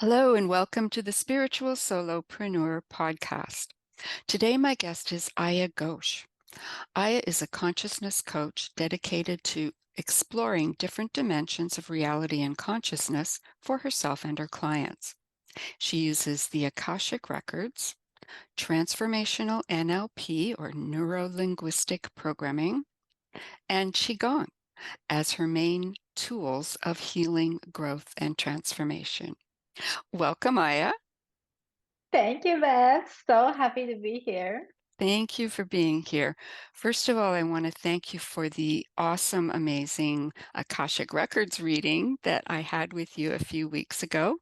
Hello and welcome to the Spiritual Solopreneur podcast. Today, my guest is Aya Ghosh. Aya is a consciousness coach dedicated to exploring different dimensions of reality and consciousness for herself and her clients. She uses the Akashic Records, transformational NLP or neuro-linguistic programming, and QiGong as her main tools of healing, growth, and transformation. Welcome, Aya. Thank you, Beth. So happy to be here. Thank you for being here. First of all, I want to thank you for the awesome, amazing Akashic Records reading that I had with you a few weeks ago.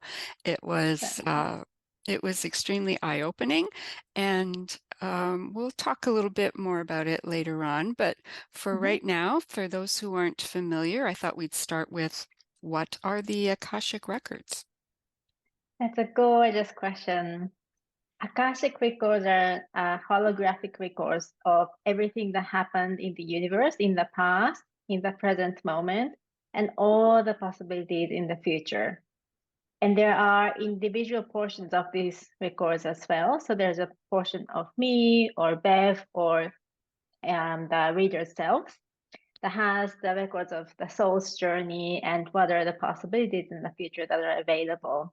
It was Thanks. uh, it was extremely eye-opening, and we'll talk a little bit more about it later on. But for Mhm. right now, for those who aren't familiar, I thought we'd start with what are the Akashic Records? That's a gorgeous question. Akashic records are holographic records of everything that happened in the universe in the past, in the present moment, and all the possibilities in the future. And there are individual portions of these records as well. So there's a portion of me or Bev or the reader self that has the records of the soul's journey and what are the possibilities in the future that are available.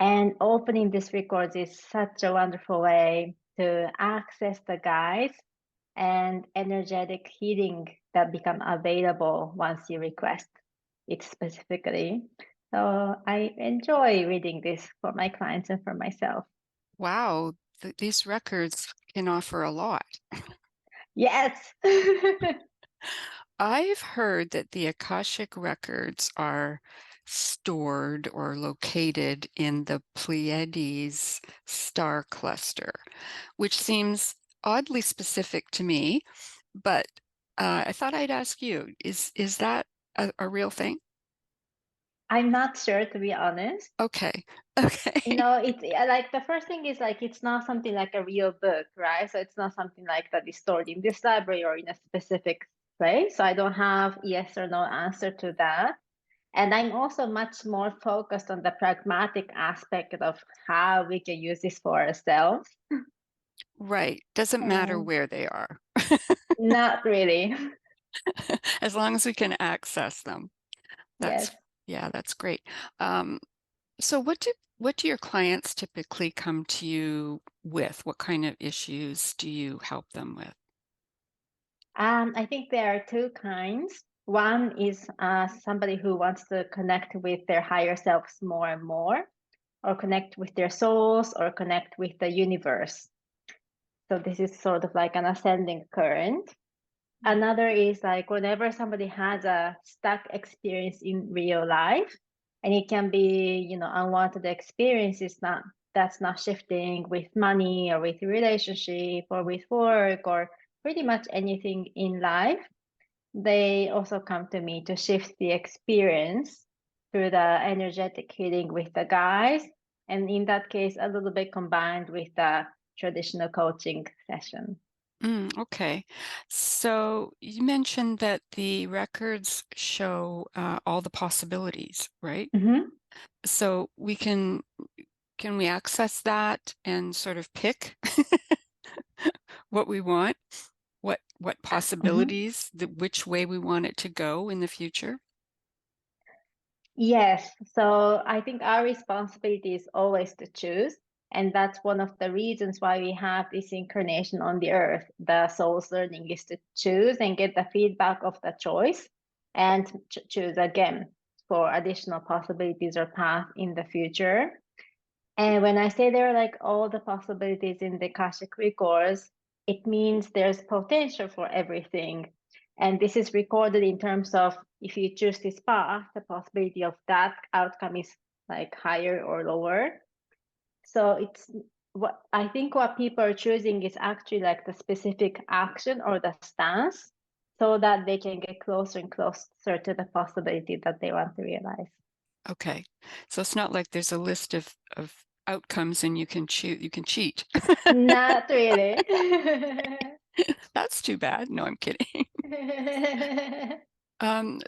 And opening these records is such a wonderful way to access the guides and energetic healing that become available once you request it specifically. So I enjoy reading this for my clients and for myself. Wow, these records can offer a lot. Yes. I've heard that the Akashic records are stored or located in the Pleiades star cluster, which seems oddly specific to me, but I thought I'd ask you, is that a real thing? I'm not sure, to be honest. Okay. Okay. It's like the first thing is like it's not something like a real book, right? So it's not something like that is stored in this library or in a specific place. So I don't have yes or no answer to that. And I'm also much more focused on the pragmatic aspect of how we can use this for ourselves. Right. Doesn't matter And where they are, not really. as long as we can access them. That's, Yes. yeah, that's great. Um, So what do your clients typically come to you with? What kind of issues do you help them with? I think there are two kinds. One is somebody who wants to connect with their higher selves more and more, or connect with their souls, or connect with the universe. So this is sort of like an ascending current. Another is like whenever somebody has a stuck experience in real life, and it can be, unwanted experiences that's not shifting with money or with relationship or with work or pretty much anything in life, they also come to me to shift the experience through the energetic healing with the guys. And in that case, a little bit combined with the traditional coaching session. Okay. So you mentioned that the records show all the possibilities, right? Mhm. So can we access that and sort of pick what we want, what Mhm. possibilities, which way we want it to go in the future? Yes. So I think our responsibility is always to choose. And that's one of the reasons why we have this incarnation on the earth. The soul's learning is to choose and get the feedback of the choice and choose again for additional possibilities or path in the future. And when I say there are like all the possibilities in the Akashic records, it means there's potential for everything. And this is recorded in terms of if you choose this path, the possibility of that outcome is like higher or lower. So it's what people are choosing is actually like the specific action or the stance so that they can get closer and closer to the possibility that they want to realize. Okay. So it's not like there's a list of outcomes and you can cheat. Not really. That's too bad. No, I'm kidding.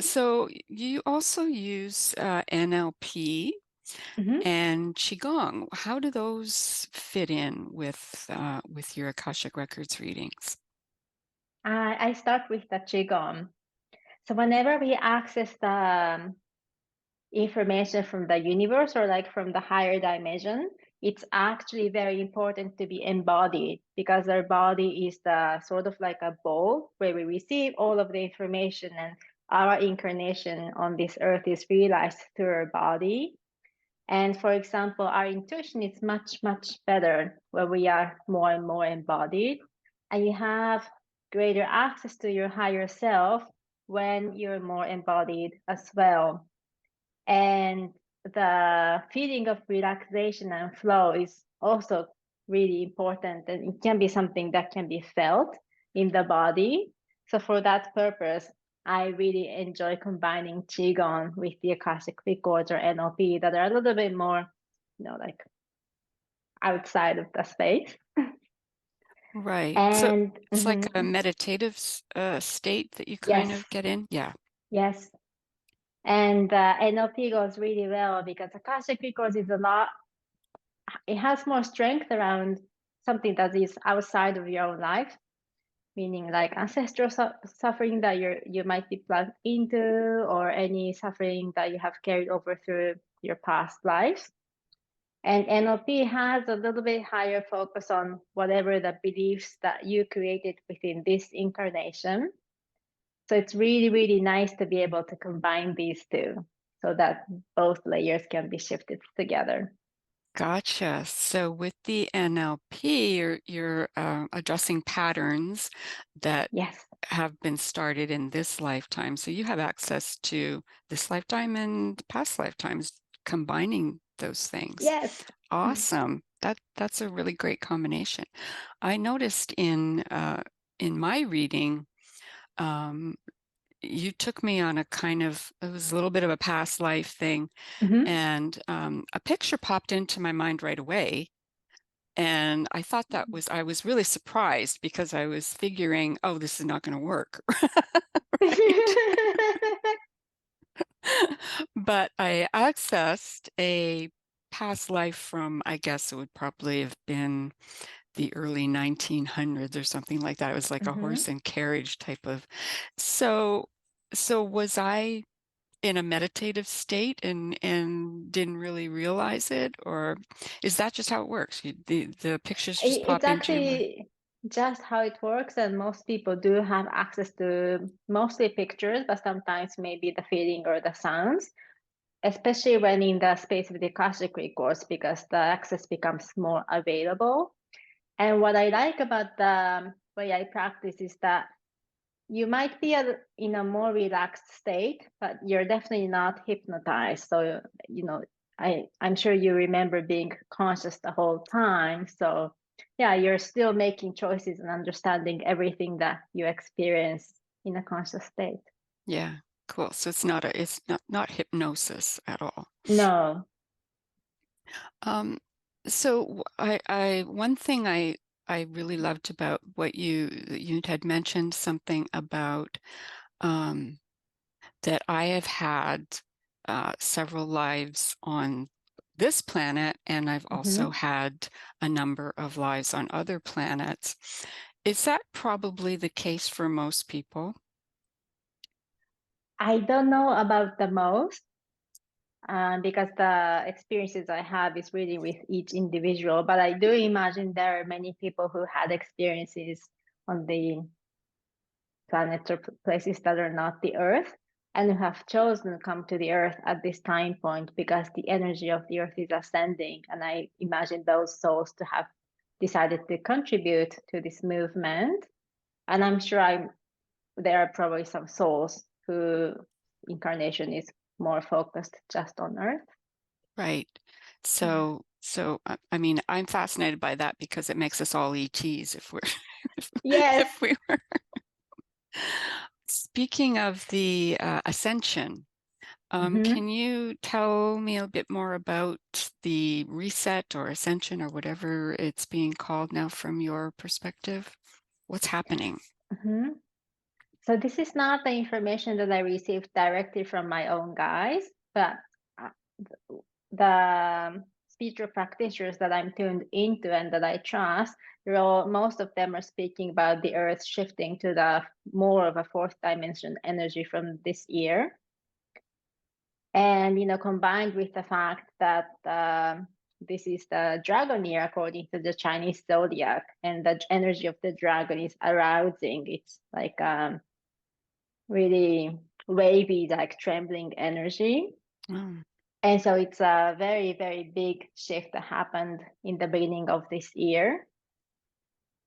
So you also use NLP. Mhm. and QiGong. How do those fit in with your Akashic Records readings? I start with the Qigong. So whenever we access the information from the universe or like from the higher dimension, it's actually very important to be embodied because our body is the sort of like a bowl where we receive all of the information, and our incarnation on this earth is realized through our body. And for example, our intuition is much, much better when we are more and more embodied. And you have greater access to your higher self when you're more embodied as well. And the feeling of relaxation and flow is also really important. And it can be something that can be felt in the body. So for that purpose, I really enjoy combining Qigong with the Akashic Records or NLP that are a little bit more, like outside of the space. Right. So And it's like a meditative state that you kind yes, of get in. Yeah. yes. And NLP goes really well because Akashic Records is a lot, it has more strength around something that is outside of your own life, meaning like ancestral suffering that you might be plugged into, or any suffering that you have carried over through your past lives. And NLP has a little bit higher focus on whatever the beliefs that you created within this incarnation. So it's really, really nice to be able to combine these two so that both layers can be shifted together. Gotcha. So with the NLP, you're addressing patterns that Yes. have been started in this lifetime. So you have access to this lifetime and past lifetimes, combining those things. Yes. Awesome. That's a really great combination. I noticed in my reading, um, you took me on a kind of, it was a little bit of a past life thing, Mm-hmm. and a picture popped into my mind right away. And I thought I was really surprised because I was figuring, oh, this is not going to work. Right. But I accessed a past life from, I guess it would probably have been the early 1900s or something like that. It was like a Mm-hmm. horse and carriage type of. So, so was I in a meditative state and didn't really realize it, or is that just how it works? The pictures just It's pop into your mind. actually just how it works, and most people do have access to mostly pictures, but sometimes maybe the feeling or the sounds, especially when in the space of the Akashic Records, because the access becomes more available. And what I like about the way I practice is that you might be in a more relaxed state, but you're definitely not hypnotized. So, I'm sure you remember being conscious the whole time. So, yeah, you're still making choices and understanding everything that you experience in a conscious state. Yeah, cool. So it's not hypnosis at all. No. Um, so I one thing I really loved about what you had mentioned something about um, that I have had several lives on this planet, and I've also Mhm. had a number of lives on other planets. Is that probably the case for most people? I don't know about the most, because the experiences I have is really with each individual. But I do imagine there are many people who had experiences on the planets or places that are not the Earth, and who have chosen to come to the Earth at this time point because the energy of the Earth is ascending. And I imagine those souls to have decided to contribute to this movement. And I'm sure there are probably some souls who incarnation is more focused just on Earth. Right. Yeah. I mean, I'm fascinated by that because it makes us all ETs if we're if, Yes. if we were. Speaking of the ascension, Mhm. can you tell me a bit more about the reset or ascension or whatever it's being called now from your perspective? What's happening? Mhm. So this is not the information that I received directly from my own guides, but uh, the spiritual practitioners that I'm tuned into and that I trust, most of them are speaking about the earth shifting to the more of a fourth dimension energy from this year. And, combined with the fact that this is the dragon year according to the Chinese zodiac, and the energy of the dragon is arousing. It's like really wavy, like trembling energy. Mm. And so it's a very, very big shift that happened in the beginning of this year.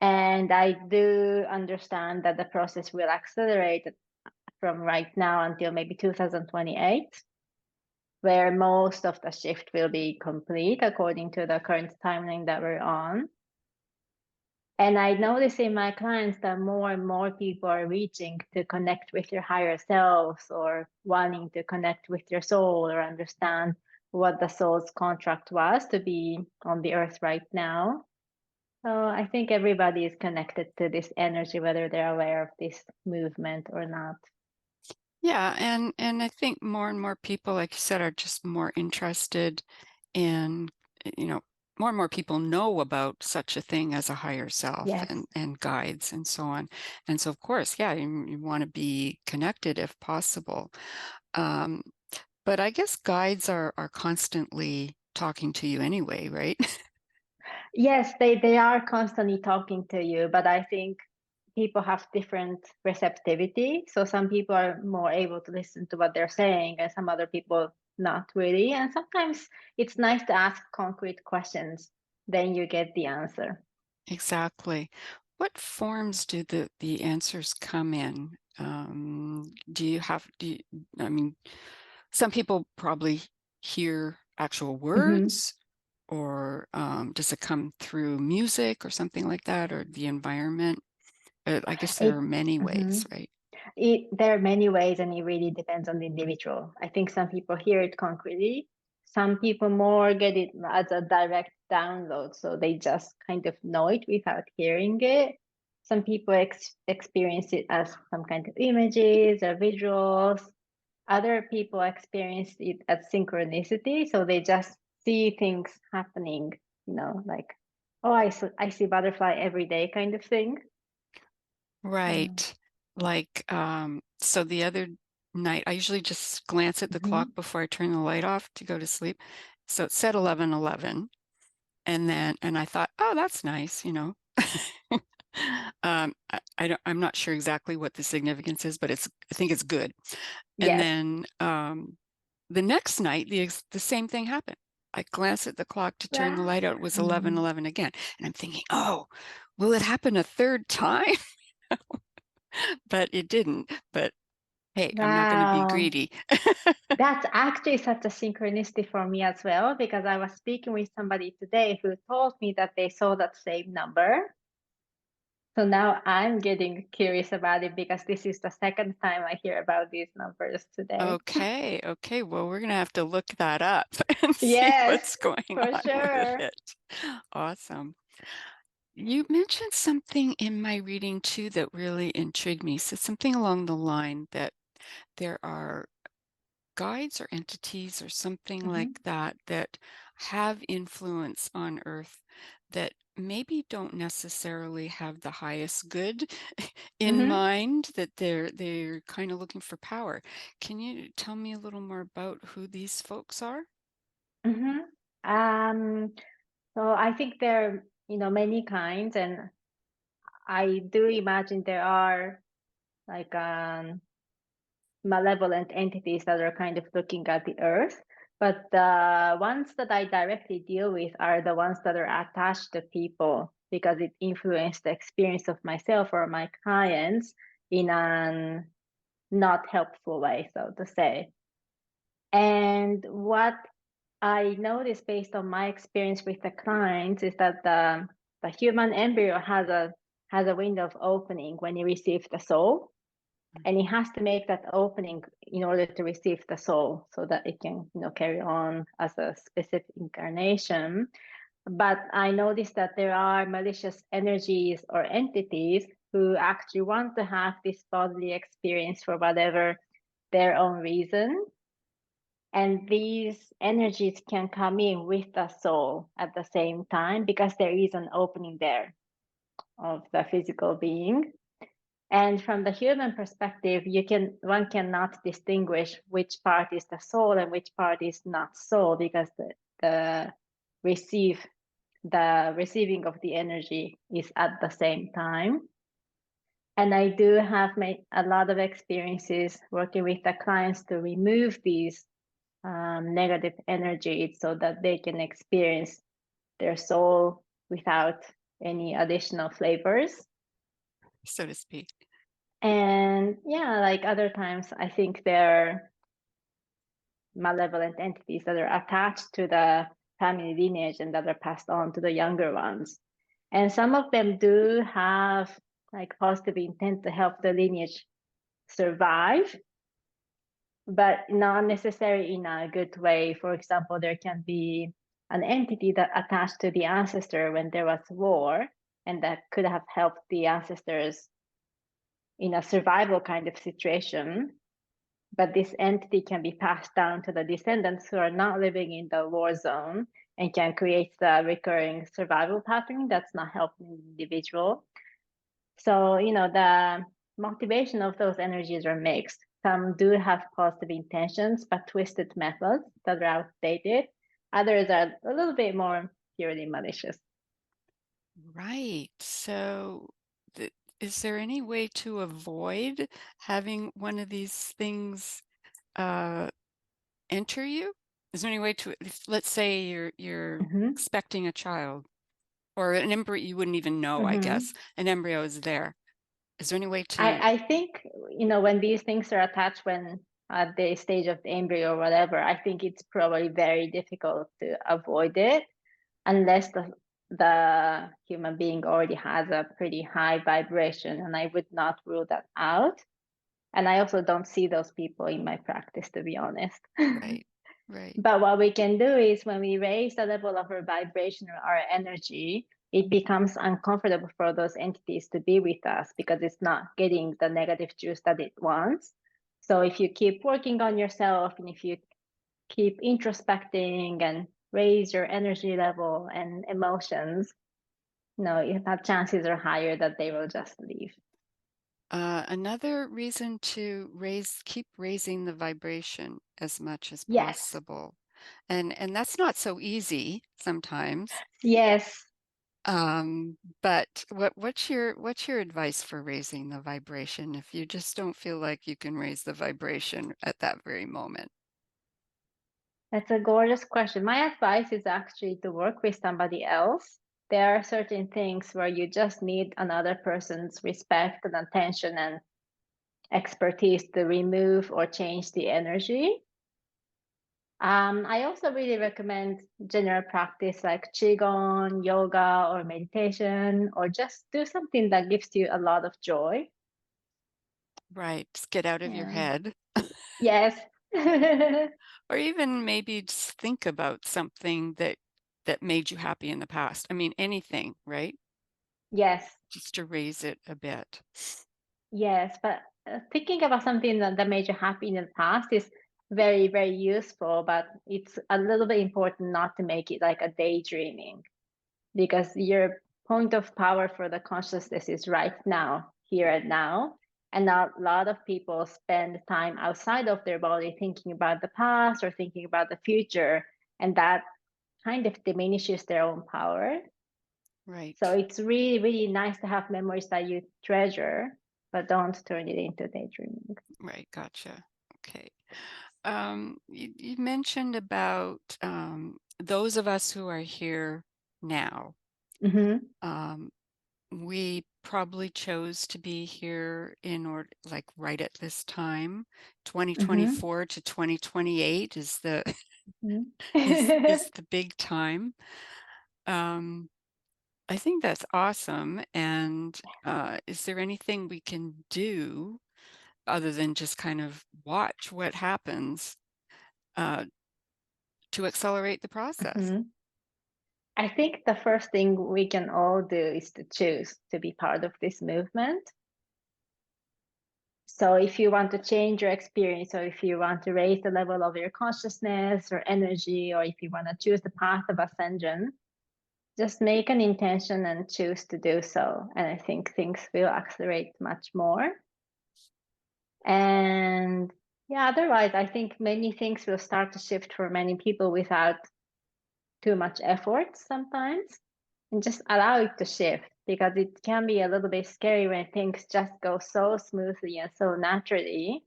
And I do understand that the process will accelerate from right now until maybe 2028, where most of the shift will be complete according to the current timeline that we're on. And I notice in my clients that more and more people are reaching to connect with your higher selves, or wanting to connect with your soul, or understand what the soul's contract was to be on the earth right now. So I think everybody is connected to this energy, whether they're aware of this movement or not. Yeah, and I think more and more people, like you said, are just more interested in, you know, more and more people know about such a thing as a higher self Yes. and guides and so on. And so, of course, yeah, you want to be connected if possible. Um, but I guess guides are constantly talking to you anyway, right? Yes, they are constantly talking to you, but I think people have different receptivity. So some people are more able to listen to what they're saying, and some other people not really. And sometimes it's nice to ask concrete questions, then you get the answer. Exactly. What forms do the answers come in? I mean, some people probably hear actual Mm-hmm. words, or does it come through music or something like that, or the environment? I guess there are It, many mhm. ways, right? There are many ways, and it really depends on the individual. I think some people hear it concretely. Some people more get it as a direct download, so they just kind of know it without hearing it. Some people experience it as some kind of images or visuals. Other people experience it as synchronicity, so they just see things happening, like, oh, I see butterfly every day kind of thing. Mm. Right. Like, so the other night, I usually just glance at the clock Mhm. before I turn the light off to go to sleep. So it said 11:11. And I thought, oh, that's nice, you know. I'm not sure exactly what the significance is, but I think it's good. And Yes. then the next night, the same thing happened. I glanced at the clock to turn the Wow. light out. It was Mhm. 11:11 again, and I'm thinking, oh, will it happen a third time? But it didn't. But hey, I'm not going to be Wow. greedy. That's actually such a synchronicity for me as well, because I was speaking with somebody today who told me that they saw that same number. So now I'm getting curious about it, because this is the second time I hear about these numbers today. Okay, okay. Well, we're going to have to look that up and see Yes, what's going for on with sure. it. Awesome. You mentioned something in my reading too that really intrigued me. So something along the line that there are guides or entities or something like Mhm. that that have influence on Earth that maybe don't necessarily have the highest good in Mhm. mind, that they're kind of looking for power. Can you tell me a little more about who these folks are? Mhm. Um, so I think there are, many kinds, and I do imagine there are like malevolent entities that are kind of looking at the earth. But the ones that I directly deal with are the ones that are attached to people, because it influenced the experience of myself or my clients in a not helpful way, so to say. And what I noticed based on my experience with the clients is that the human embryo has a window of opening when you receive the soul, and it has to make that opening in order to receive the soul, so that it can carry on as a specific incarnation. But I noticed that there are malicious energies or entities who actually want to have this bodily experience for whatever their own reason. And these energies can come in with the soul at the same time because there is an opening there of the physical being. And from the human perspective, one cannot distinguish which part is the soul and which part is not soul, because the receive the receiving of the energy is at the same time. And I do have made a lot of experiences working with the clients to remove these negative energies so that they can experience their soul without any additional flavors. so to speak. And yeah, like other times, I think they're malevolent entities that are attached to the family lineage and that are passed on to the younger ones. And some of them do have like positive intent to help the lineage survive, but not necessarily in a good way. For example, there can be an entity that attached to the ancestor when there was war, and that could have helped the ancestors in a survival kind of situation. But this entity can be passed down to the descendants who are not living in the war zone and can create the recurring survival pattern that's not helping the individual. So, the motivation of those energies are mixed. Some do have positive intentions, but twisted methods that are outdated. Others are a little bit more purely malicious. Right. So, is there any way to avoid having one of these things enter you? Is there any way to, let's say you're Mm-hmm. expecting a child or an embryo, you wouldn't even know, I Mm-hmm. guess. An embryo is there. Is there any way to, I think, when these things are attached when at the stage of the embryo or whatever, I think it's probably very difficult to avoid it unless the human being already has a pretty high vibration, and I would not rule that out. And I also don't see those people in my practice, to be honest. right, right, But what we can do is when we raise the level of our vibration or our energy, it becomes uncomfortable for those entities to be with us because it's not getting the negative juice that it wants. So if you keep working on yourself and if you keep introspecting and raise your energy level and emotions, the chances are higher that they will just leave. another reason to keep raising the vibration as much as Yes, possible. And that's not so easy sometimes. yes. But what's your advice for raising the vibration if you just don't feel like you can raise the vibration at that very moment? That's a gorgeous question. My advice is actually to work with somebody else. There are certain things where you just need another person's respect and attention and expertise to remove or change the energy. I also really recommend general practice like qigong, yoga, or meditation, or just do something that gives you a lot of joy. Right. Just get out of your Yeah. head. Yes. Or even maybe just think about something that made you happy in the past. I mean, anything, right? Yes. Just to raise it a bit. Yes, but thinking about something that made you happy in the past is very, very useful, but it's a little bit important not to make it like a daydreaming because your point of power for the consciousness is right now, here and now. And a lot of people spend time outside of their body thinking about the past or thinking about the future, and that kind of diminishes their own power. So Right. it's really, really nice to have memories that you treasure, but don't turn it into daydreaming. Right. Gotcha. Okay. You mentioned about those of us who are here now. Mm-hmm. Um, we probably chose to be here in order, like right at this time. Mm-hmm. 2024 to 2028 Mm-hmm. is the big time. Um, I think that's awesome. And is there anything we can do other than just kind of watch what happens uh, to accelerate the process? Mm-hmm. I think the first thing we can all do is to choose to be part of this movement. So if you want to change your experience, or if you want to raise the level of your consciousness or energy, or if you want to choose the path of ascension, just make an intention and choose to do so. And I think things will accelerate much more. And yeah, otherwise, I think many things will start to shift for many people without too much effort sometimes. And just allow it to shift, because it can be a little bit scary when things just go so smoothly and so naturally.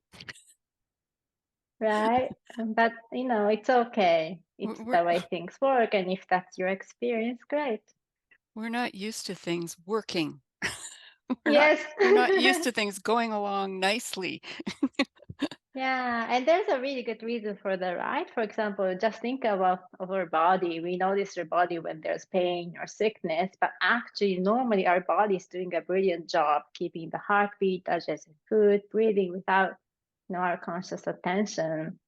Right? But it's okay. It's We're the way things work. And if that's your experience, great. we're not used to things working. We're not Yes. we're not used to things going along nicely. Yeah, and there's a really good reason for that, right? For example, just think about our body. We notice our body when there's pain or sickness, but actually, normally our body is doing a brilliant job keeping the heartbeat, digesting food, breathing without our conscious attention.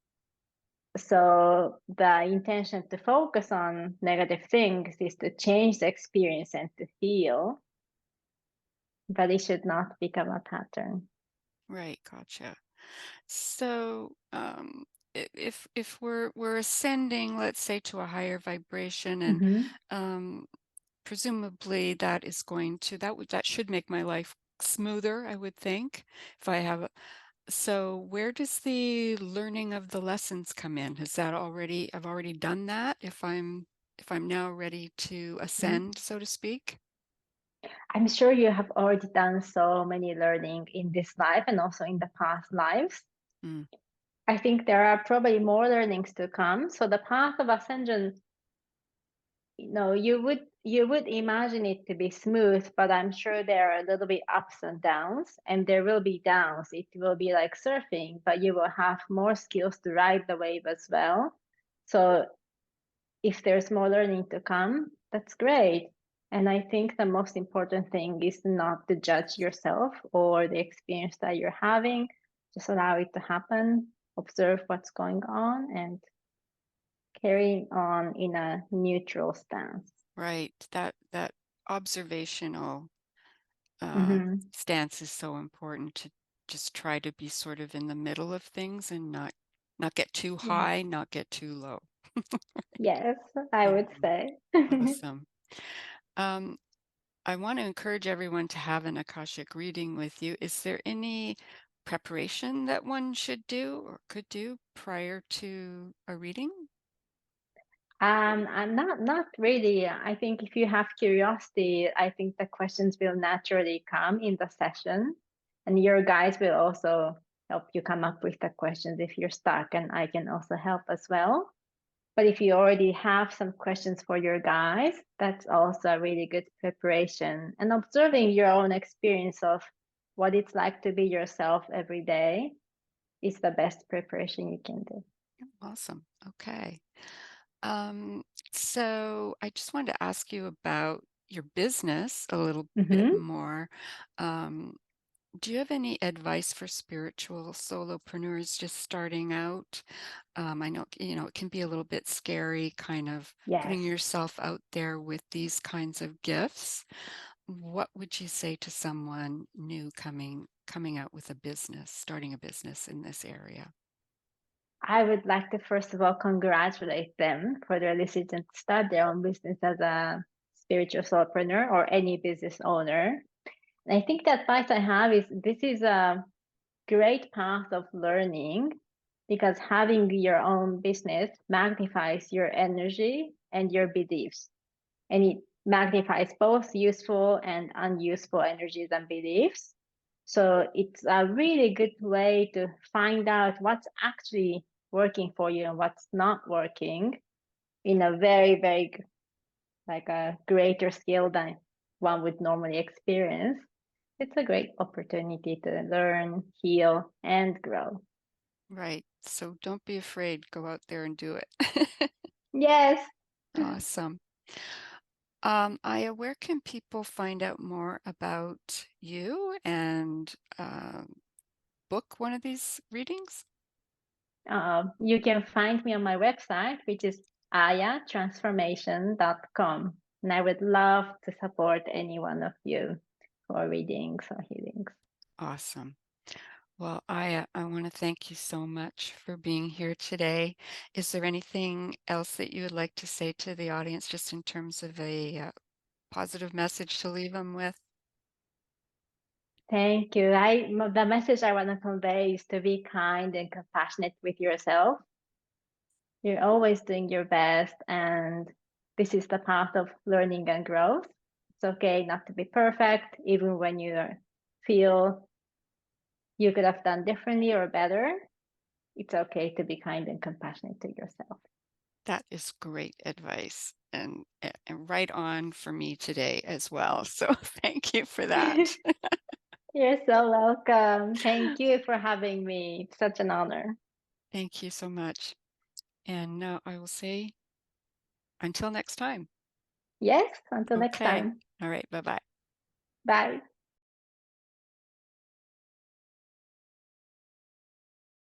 So the intention to focus on negative things is to change the experience and to heal, but it should not become a pattern. Right, gotcha. So, if we're ascending, let's say, to a higher vibration, and Mm-hmm. um, presumably that should make my life smoother, I would think, if I have. So, where does the learning of the lessons come in? I've already done that. If I'm now ready to ascend, so to speak. I'm sure you have already done so many learning in this life and also in the past lives. Mm, I think there are probably more learnings to come. So the path of ascension, you would imagine it to be smooth, but I'm sure there are a little bit ups and downs, and there will be downs. It will be like surfing, but you will have more skills to ride the wave as well. So if there's more learning to come, that's great. And I think the most important thing is not to judge yourself or the experience that you're having. Just allow it to happen, observe what's going on, and carry on in a neutral stance. right. That observational Mm-hmm. stance is so important, to just try to be sort of in the middle of things and not get too Yeah. high, not get too low. Yes, I would Um, say. Awesome. Um, I want to encourage everyone to have an Akashic reading with you. Is there any preparation that one should do or could do prior to a reading? I'm not really. I think if you have curiosity, I think the questions will naturally come in the session, and your guides will also help you come up with the questions if you're stuck, and I can also help as well. But if you already have some questions for your guides, that's also a really good preparation. And observing your own experience of what it's like to be yourself every day is the best preparation you can do. Awesome. Okay. Um, so I just wanted to ask you about your business a little bit Mm-hmm. more. Um, do you have any advice for spiritual solopreneurs just starting out? I know, it can be a little bit scary, kind of Yes. putting yourself out there with these kinds of gifts. What would you say to someone new coming out with a business, starting a business in this area? I would like to first of all congratulate them for their decision to start their own business as a spiritual solopreneur or any business owner. And I think the advice I have is this is a great path of learning, because having your own business magnifies your energy and your beliefs. And it magnifies both useful and unuseful energies and beliefs. So it's a really good way to find out what's actually working for you and what's not working in a very, very like a greater scale than one would normally experience. It's a great opportunity to learn, heal, and grow. Right. So don't be afraid. Go out there and do it. Yes. Awesome. Aya, where can people find out more about you and book one of these readings? You can find me on my website, which is ayatransformation.com. And I would love to support any one of you for readings or healings. Awesome. Well, I want to thank you so much for being here today. Is there anything else that you would like to say to the audience, just in terms of a positive message to leave them with? Thank you. The message I want to convey is to be kind and compassionate with yourself. You're always doing your best, and this is the path of learning and growth. It's okay not to be perfect, even when you feel you could have done differently or better. It's okay to be kind and compassionate to yourself. That is great advice and right on for me today as well. So thank you for that. You're so welcome. Thank you for having me. It's such an honor. Thank you so much. And now I will say until next time. Yes, until next Okay. time. All right. Bye bye. Bye.